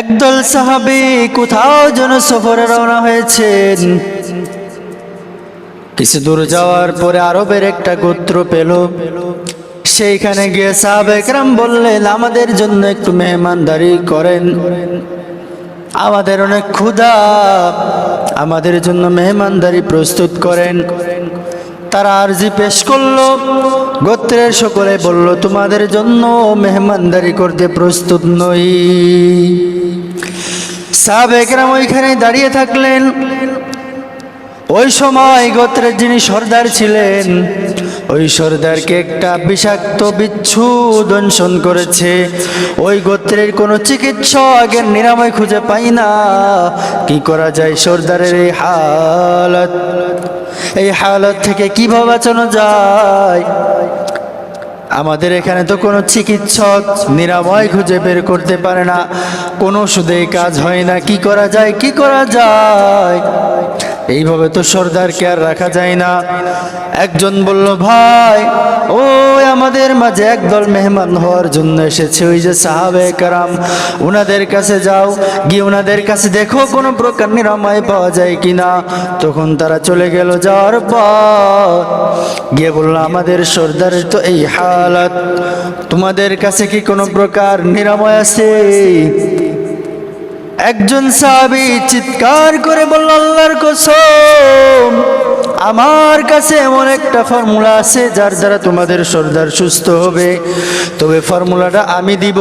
একদল সাহাবী কোথাও যেন সফরে রওনা হয়েছেন। কিছু দূর যাওয়ার পরে আরবের একটা গোত্র পেল। সেইখানে গিয়ে সাহাবায়ে কেরাম বললেন, আমাদের জন্য একটু মেহমানদারি করেন, আমাদের অনেক ক্ষুধা, আমাদের জন্য মেহমানদারি প্রস্তুত করেন। তারা আরজি পেশ করলো। গোত্রের সকলে বলল, তোমাদের জন্য মেহমানদারি করতে প্রস্তুত নই। সাহাবায়ে কেরাম ওইখানে দাঁড়িয়ে থাকলেন। ওই সময় গোত্রের যিনি সর্দার ছিলেন, ওই সর্দারকে একটা বিষাক্ত বিচ্ছু দংশন করেছে। ওই গোত্রের কোনো চিকিৎসকের নিরাময় খুঁজে পাই না। কি করা যায়? সর্দারের এই হালত থেকে কিভাবে বাঁচানো যায়? আমাদের এখানে তো কোনো চিকিৎসক নিরাময় খুঁজে বের করতে পারে না, কোনো ওষুধে কাজ হয় না। কি করা যায়, কি করা যায়? এইভাবে তো সর্দারকে আর রাখা যায় না। একজন বলল, ভাই, ওই আমাদের মাঝে একদল মেহমান হওয়ার জন্য এসেছে, ওই যে সাহাবায়ে কেরাম, ওনাদের কাছে যাও, গিয়ে ওনাদের কাছে দেখো কোনো প্রকার নিরাময় পাওয়া যায় কিনা। তখন তারা চলে গেল। যাওয়ার পর গিয়ে বলল, আমাদের সর্দারের তো এই হালাত, তোমাদের কাছে কি কোনো প্রকার নিরাময় আছে? একজন সাহাবী চিৎকার করে বলল, আল্লাহর কসম, আমার কাছে এমন একটা ফর্মুলা আছে যার দ্বারা তোমাদের সর্দার সুস্থ হবে। তবে ফর্মুলাটা আমি দিব,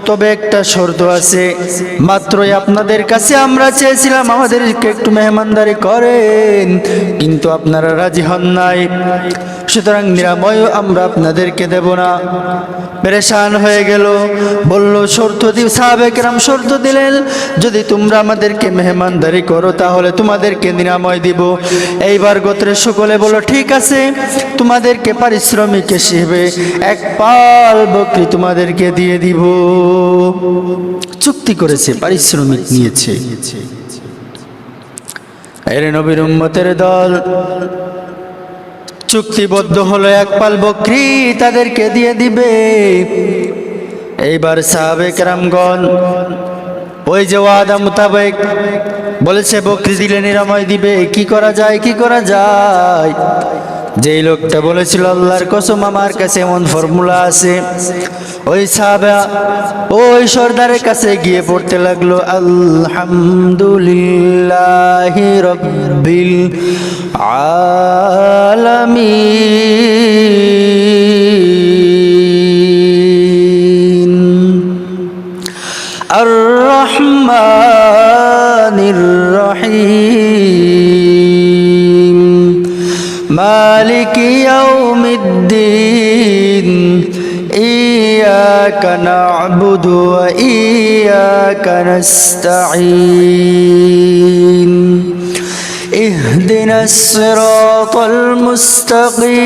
তবে একটা শর্ত আছে। মাত্রই আপনাদের কাছে আমরা চেয়েছিলাম আমাদেরকে একটু মেহমানদারি করেন, কিন্তু আপনারা রাজি হন নাই, সুতরাং নিরাময়ও আমরা আপনাদেরকে দেব না। পেরেশান হয়ে গেল। বলল, শর্ত দিও। সাহাবায়ে কেরাম শর্ত দিলেন, যদি তোমরা আমাদেরকে মেহমানদারি করো তাহলে তোমাদেরকে নিরাময় দিব। এইবার গোত্রের সকলে বলল, ঠিক আছে, তোমাদেরকে পারিশ্রমিক হিসেবে এক পাল বকরি তোমাদেরকে দিয়ে দিব। চুক্তি করেছে, পারিশ্রমিক নিয়েছে। এর নবীর উম্মতের দল চুক্তিবদ্ধ হলো, এক পাল বকরি তাদেরকে দিয়ে দিবে। এইবার সাহাবায়ে কেরামগণ ওই যে ওয়াদা মোতাবেক বলেছে বকরি দিলে নিরাময় দিবে। কি করা যায়, কি করা যায়? যেই লোকটা বলেছিল, আল্লাহর কসম আমার কাছে এমন ফর্মুলা আছে, ওই সাহাবা ওই সর্দারের কাছে গিয়ে পড়তে লাগলো, আলহামদুলিল্লাহি রাব্বিল আলামিন আর রহমানির রহিম মালিকি ইয়াউমিদ্দিন ইয়্যাকা না'বুদু ওয়া ইয়্যাকা নাস্তাঈন اهدنا الصراط المستقيم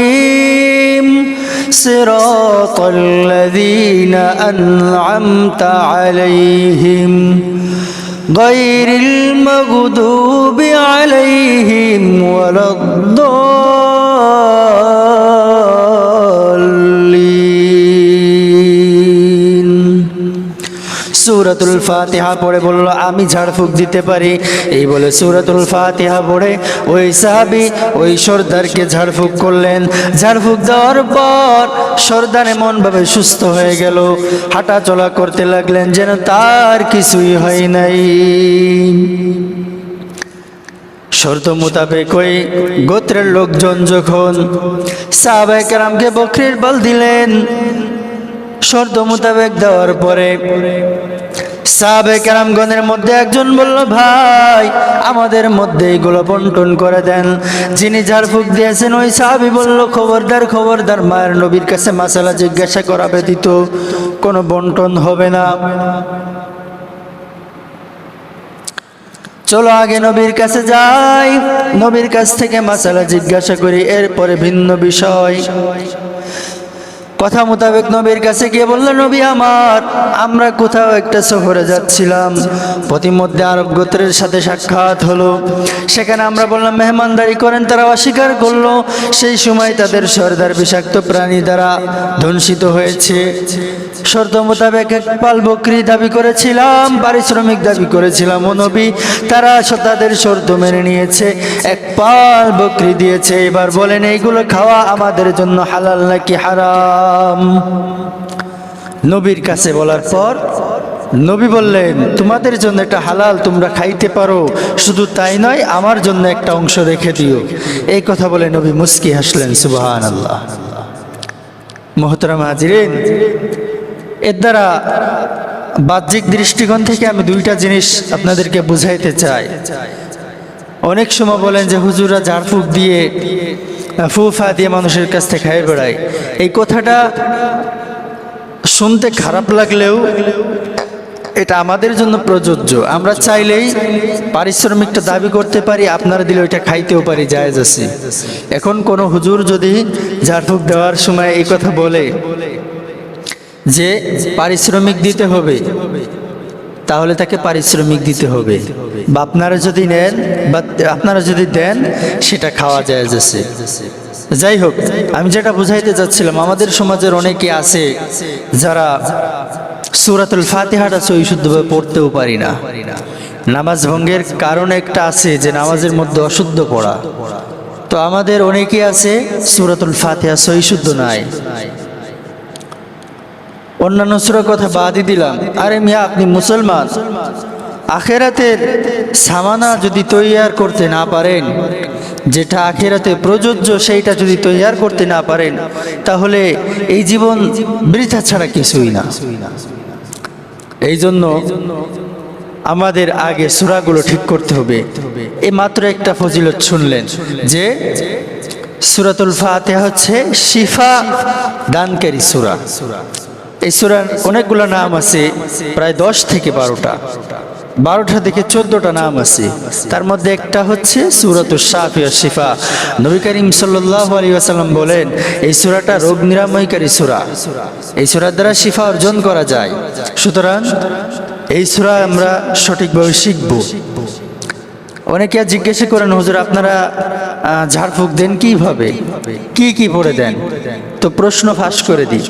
صراط الذين أنعمت عليهم غير المغضوب عليهم ولا الضالين। সূরাতুল ফাতিহা পড়ে বলল, আমি ঝাড়ফুঁক দিতে পারি। এই বলে সূরাতুল ফাতিহা পড়ে ওই সাহাবী ওই সর্দারকে ঝাড়ফুঁক করলেন। ঝাড়ফুঁক দেওয়ার পর সর্দার এমনভাবে সুস্থ হয়ে গেল, হাঁটা চলা করতে লাগলেন যেন তার কিছুই হয় নাই। শর্ত মোতাবেক ওই গোত্রের লোকজন যখন সাহাবায়ে কেরামকে বকরির বল দিলেন, শর্ত মোতাবেক দেওয়ার পরে সাহাবায়ে কেরামগণের মধ্যে একজন বলল, ভাই, আমাদের মধ্যে এগুলো বন্টন করে দেন। যিনি ঝাড়ফুঁক দিয়েছেন ওই সাহাবী বলল, খবরদার, খবরদার, মায়ের নবীর কাছে মাসালা জিজ্ঞাসা করা ব্যতীত কোনো বন্টন হবে না। চলো আগে নবীর কাছে যাই, নবীর কাছ থেকে মাসালা জিজ্ঞাসা করি, এরপরে ভিন্ন বিষয়। কথা মোতাবেক নবীর কাছে গিয়ে বললেন, নবী আমার, আমরা কোথাও একটা সফরে যাচ্ছিলাম, পথিমধ্যে আরব গোত্রের সাথে সাক্ষাৎ হলো। সেখানে আমরা বললাম মেহমানদারি করেন, তারা অস্বীকার করলো। সেই সময় তাদের সর্দার বিষাক্ত প্রাণী দ্বারা ধ্বংসিত হয়েছে। শর্ত মোতাবেক এক পাল বকরি দাবি করেছিলাম, পারিশ্রমিক দাবি করেছিলাম। ও নবী, তারা তাদের শর্ত মেনে নিয়েছে, এক পাল বকরি দিয়েছে। এবার বলেন, এইগুলো খাওয়া আমাদের জন্য হালাল নাকি হারাম? নবীর কাছে বলার পর নবী বললেন, তোমাদের জন্য এটা হালাল, তোমরা খাইতে পারো, শুধু তাই নয় আমার জন্য একটা অংশ রেখে দিও। এই কথা বলে নবী মুস্কি হাসলেন। সুবহানাল্লাহ। মোহতারাম হাজিরিন, এর দ্বারা বাহ্যিক দৃষ্টিকোণ থেকে আমি দুইটা জিনিস আপনাদেরকে বুঝাইতে চাই। অনেক সময় বলেন যে হুজুররা ঝাড়ফুঁক দিয়ে ফুফা দিয়ে মানুষের কাছ থেকে খাইয়ে বেড়ায়। এই কথাটা শুনতে খারাপ লাগলেও এটা আমাদের জন্য প্রযোজ্য। আমরা চাইলেই পারিশ্রমিকটা দাবি করতে পারি, আপনারা দিলে ওইটা খাইতেও পারি, জায়েজ আছে। এখন কোনো হুজুর যদি ঝাড়ফুঁক দেওয়ার সময় এই কথা বলে যে পারিশ্রমিক দিতে হবে, তাহলে তাকে পারিশ্রমিক দিতে হবে, বা আপনারা যদি নেন বা আপনারা যদি দেন সেটা খাওয়া জায়েজ আছে। যাই হোক, আমি যেটা বুঝাইতে চাচ্ছিলাম, আমাদের সমাজের অনেকে আছে যারা সূরাতুল ফাতিহাটা সহি শুদ্ধভাবে পড়তেও পারি না। নামাজ ভঙ্গের কারণ একটা আছে যে নামাজের মধ্যে অশুদ্ধ পড়া। তো আমাদের অনেকে আছে সূরাতুল ফাতিহা সহি শুদ্ধ নাই। অন্যান্য সূরার কথা বাদই দিলাম। আরে মিয়া, আপনি মুসলমান, আখেরাতের সামানা যদি তৈয়ার করতে না পারেন, যেটা আখেরাতে প্রযোজ্য সেইটা যদি তৈয়ার করতে না পারেন, তাহলে এই জীবন বৃথা ছাড়া কিছুই না। এই জন্য আমাদের আগে সূরাগুলো ঠিক করতে হবে। এই মাত্র একটা ফজিলত শুনলেন যে সূরাতুল ফাতিহা হচ্ছে শিফা দানকারী সূরা। এই সূরার অনেকগুলো নাম আছে, প্রায় 10 থেকে 12টা থেকে 14টা নাম আছে। তার মধ্যে একটা হচ্ছে সূরাতুশ শাফিয়া শিফা। নবী করিম সাল্লাল্লাহু আলাইহি ওয়াসাল্লাম বলেন, এই সূরাটা রোগ নিরাময়কারী সূরা, এই সূরার দ্বারা শিফা অর্জন করা যায়। সুতরাং এই সূরা আমরা সঠিকভাবে শিখব। অনেকে জিজ্ঞাসা করেন, হুজুর আপনারা ঝাড়ফুঁক দেন কিভাবে, কি কি পড়ে দেন? তো প্রশ্ন ফাঁস করে দিই,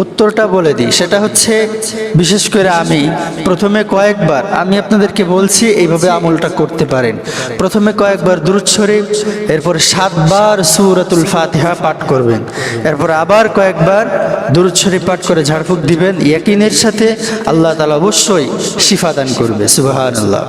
উত্তরটা বলে দিই। সেটা হচ্ছে, বিশেষ করে আমি প্রথমে কয়েকবার, আমি আপনাদেরকে বলছি এইভাবে আমলটা করতে পারেন। প্রথমে কয়েকবার দুরূদ শরীফ, এরপর 7 বার সূরাতুল ফাতিহা পাঠ করবেন, এরপর আবার কয়েকবার দুরূদ শরীফ পাঠ করে ঝাড়ফুঁক দিবেন। ইয়াকিনের সাথে আল্লাহ তাআলা অবশ্যই শিফা দান করবে। সুবহানাল্লাহ।